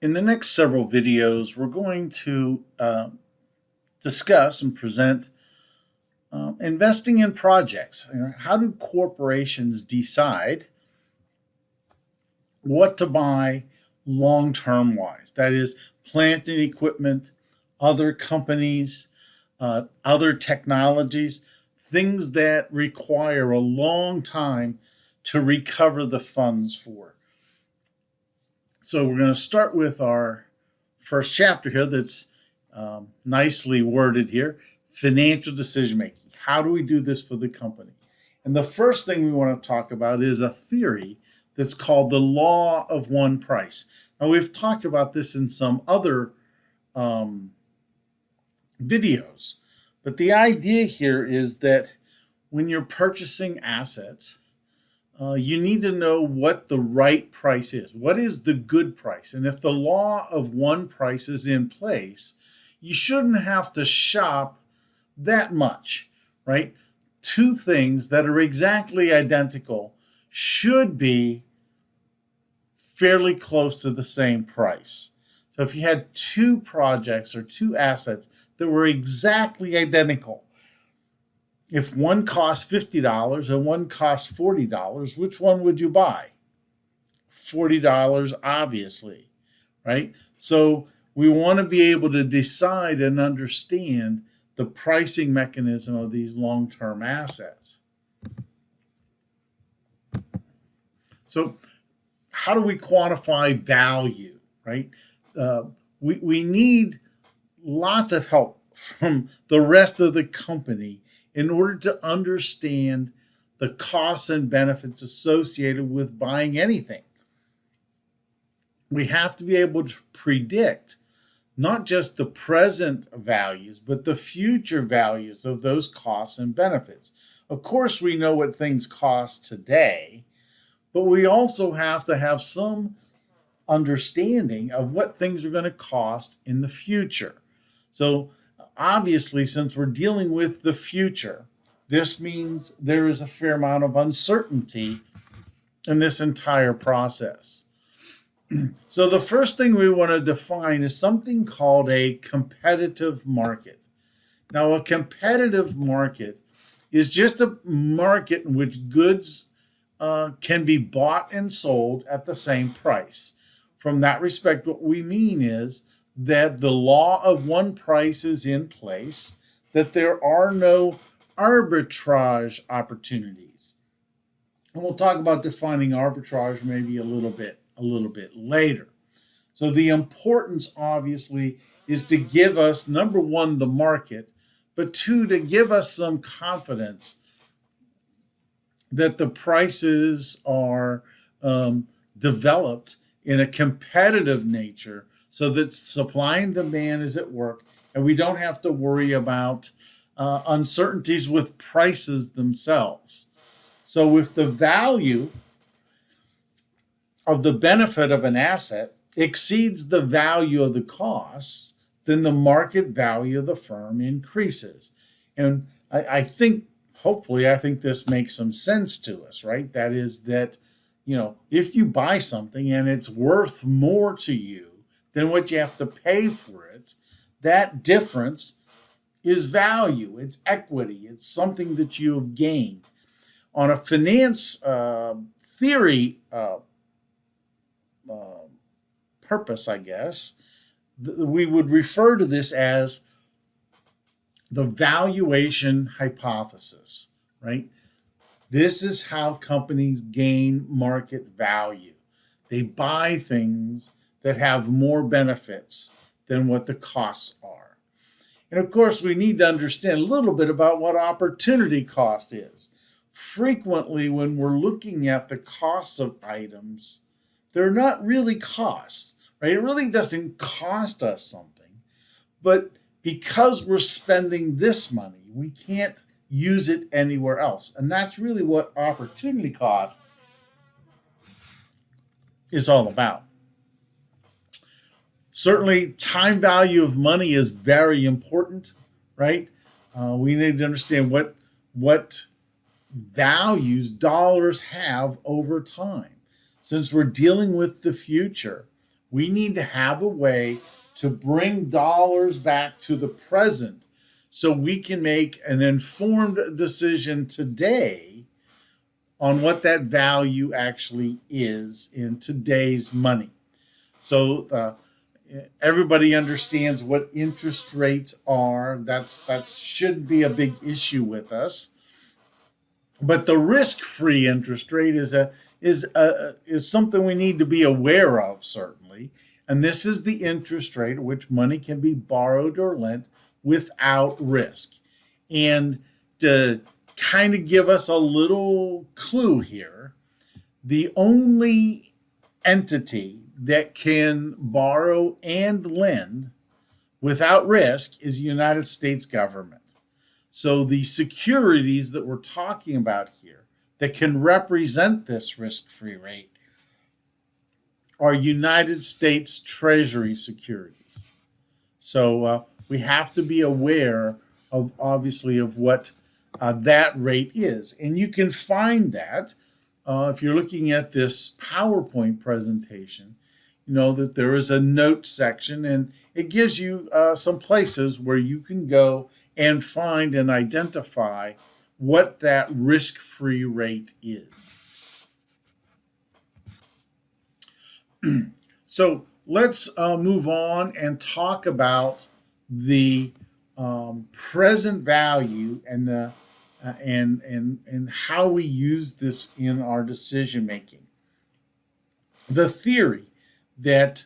In the next several videos, we're going to discuss and present investing in projects. How do corporations decide what to buy long-term wise? That is, plant and equipment, other companies, other technologies, things that require a long time to recover the funds for. So we're going to start with our first chapter here that's nicely worded here, financial decision making. How do we do this for the company? And the first thing we want to talk about is a theory that's called the law of one price. Now, we've talked about this in some other videos, but the idea here is that when you're purchasing assets, you need to know what the right price is. What is the good price? And if the law of one price is in place, you shouldn't have to shop that much, right? Two things that are exactly identical should be fairly close to the same price. So if you had two projects or two assets that were exactly identical, if one cost $50 and one cost $40, which one would you buy? $40, obviously, right? So we want to be able to decide and understand the pricing mechanism of these long-term assets. So how do we quantify value, right? We need lots of help from the rest of the company in order to understand the costs and benefits associated with buying anything. We have to be able to predict not just the present values, but the future values of those costs and benefits. Of course, we know what things cost today, but we also have to have some understanding of what things are going to cost in the future. So obviously, since we're dealing with the future, this means there is a fair amount of uncertainty in this entire process. So the first thing we want to define is something called a competitive market. Now, a competitive market is just a market in which goods can be bought and sold at the same price. From that respect, what we mean is that the law of one price is in place, that there are no arbitrage opportunities. And we'll talk about defining arbitrage maybe a little bit later. So the importance, obviously, is to give us, number one, the market, but two, to give us some confidence that the prices are developed in a competitive nature so that supply and demand is at work and we don't have to worry about uncertainties with prices themselves. So if the value of the benefit of an asset exceeds the value of the costs, then the market value of the firm increases. And I think, hopefully, I think this makes some sense to us, right? That is that, if you buy something and it's worth more to you than what you have to pay for it, that difference is value, it's equity, it's something that you have gained. On a finance theory purpose, I guess, we would refer to this as the valuation hypothesis, right? This is how companies gain market value. They buy things that have more benefits than what the costs are. And of course, we need to understand a little bit about what opportunity cost is. Frequently, when we're looking at the costs of items, they're not really costs, right? It really doesn't cost us something, but because we're spending this money, we can't use it anywhere else. And that's really what opportunity cost is all about. Certainly, time value of money is very important, right? We need to understand what values dollars have over time. Since we're dealing with the future, We need to have a way to bring dollars back to the present so we can make an informed decision today on what that value actually is in today's money. So everybody understands what interest rates are. That shouldn't be a big issue with us. But the risk-free interest rate is something we need to be aware of, certainly. And this is the interest rate at which money can be borrowed or lent without risk. And to kind of give us a little clue here, the only entity that can borrow and lend without risk is the United States government. So the securities that we're talking about here that can represent this risk-free rate are United States Treasury securities. So we have to be aware of, obviously, of what that rate is. And you can find that if you're looking at this PowerPoint presentation, you know that there is a note section, and it gives you some places where you can go and find and identify what that risk-free rate is. So let's move on and talk about the present value and the and how we use this in our decision making. The theory that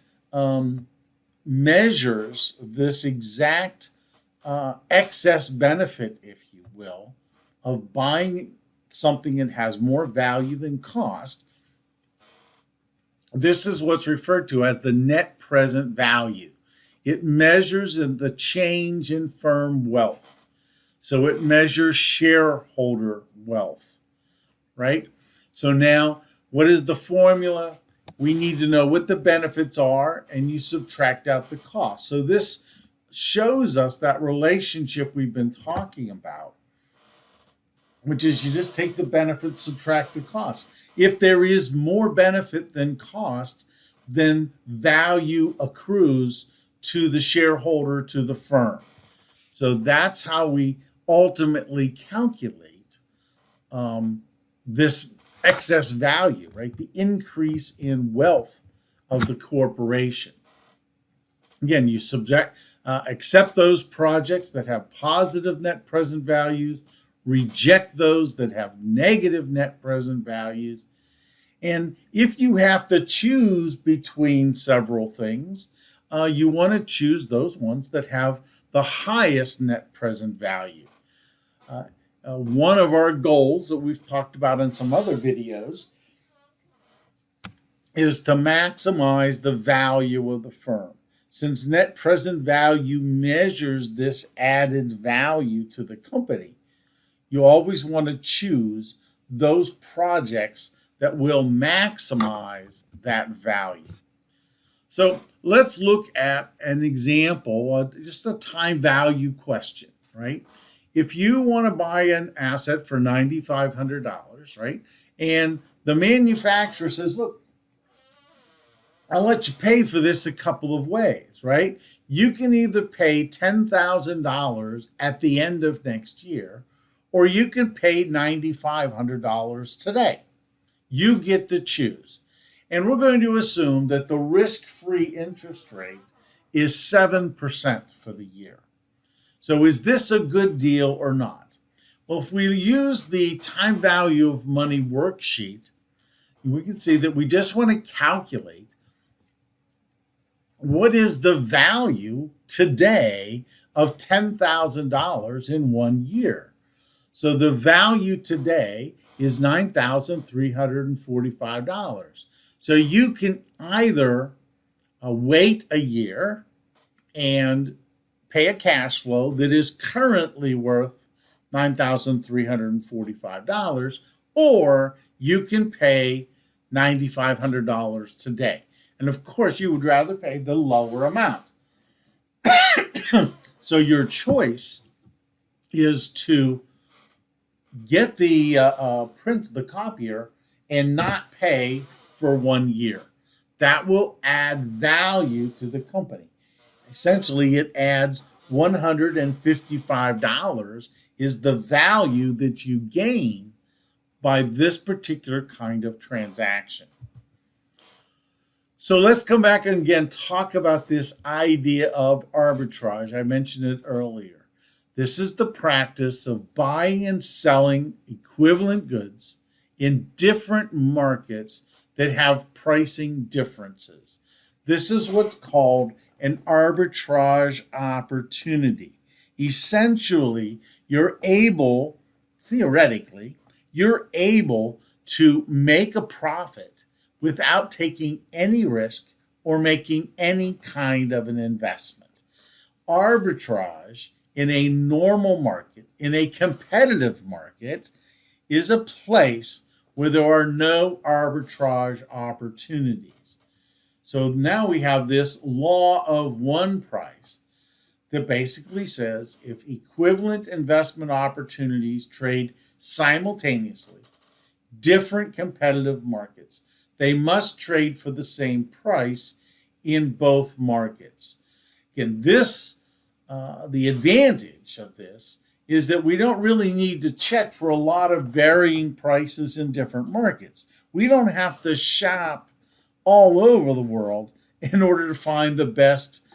measures this exact excess benefit, if you will, of buying something that has more value than cost. This is what's referred to as the net present value. It measures the change in firm wealth. So it measures shareholder wealth, right? So now, what is the formula? We need to know what the benefits are, and you subtract out the cost. So this shows us that relationship we've been talking about, which is you just take the benefits, subtract the cost. If there is more benefit than cost, then value accrues to the shareholder, to the firm. So that's how we ultimately calculate this excess value, right? The increase in wealth of the corporation. Again, you accept those projects that have positive net present values, reject those that have negative net present values. And if you have to choose between several things, you want to choose those ones that have the highest net present value. One of our goals that we've talked about in some other videos is to maximize the value of the firm. Since net present value measures this added value to the company, you always want to choose those projects that will maximize that value. So let's look at an example, just a time value question, right? If you want to buy an asset for $9,500, right? And the manufacturer says, look, I'll let you pay for this a couple of ways, right? You can either pay $10,000 at the end of next year, or you can pay $9,500 today. You get to choose. And we're going to assume that the risk-free interest rate is 7% for the year. So is this a good deal or not? Well, if we use the time value of money worksheet, we can see that we just want to calculate what is the value today of $10,000 in 1 year. So the value today is $9,345. So you can either wait a year and pay a cash flow that is currently worth $9,345, or you can pay $9,500 today. And of course, you would rather pay the lower amount. So your choice is to get the copier and not pay for 1 year. that will add value to the company. Essentially, it adds $155 is the value that you gain by this particular kind of transaction. So let's come back and again talk about this idea of arbitrage. I mentioned it earlier. This is the practice of buying and selling equivalent goods in different markets that have pricing differences. This is what's called an arbitrage opportunity. Essentially, theoretically, you're able to make a profit without taking any risk or making any kind of an investment. Arbitrage in a normal market, in a competitive market, is a place where there are no arbitrage opportunities. So now we have this law of one price that basically says if equivalent investment opportunities trade simultaneously, different competitive markets, they must trade for the same price in both markets. Again, the advantage of this is that we don't really need to check for a lot of varying prices in different markets. We don't have to shop all over the world in order to find the best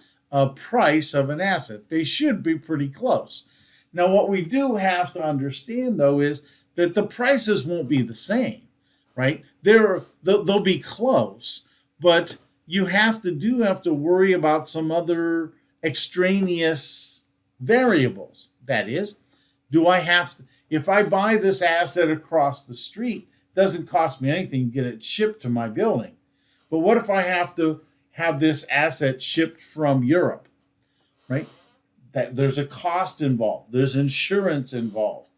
price of an asset. They should be pretty close. Now, what we do have to understand, though, is that the prices won't be the same, right? They'll be close, but you have to worry about some other extraneous variables. That is, if I buy this asset across the street, it doesn't cost me anything to get it shipped to my building. But what if I have to have this asset shipped from Europe, right? There's a cost involved. There's insurance involved,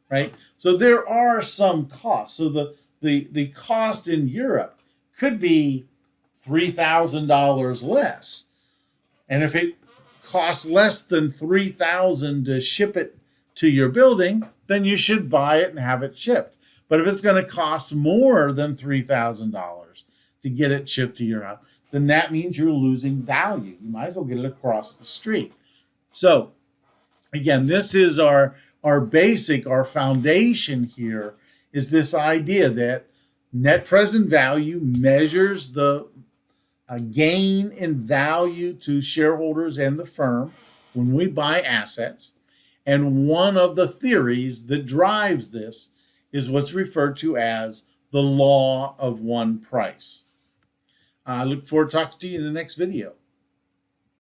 right? So there are some costs. So the cost in Europe could be $3,000 less. And if it costs less than $3,000 to ship it to your building, then you should buy it and have it shipped. But if it's going to cost more than $3,000 to get it shipped to your house, then that means you're losing value. You might as well get it across the street. So again, this is our foundation here is this idea that net present value measures the gain in value to shareholders and the firm when we buy assets. And one of the theories that drives this is what's referred to as the law of one price. I look forward to talking to you in the next video.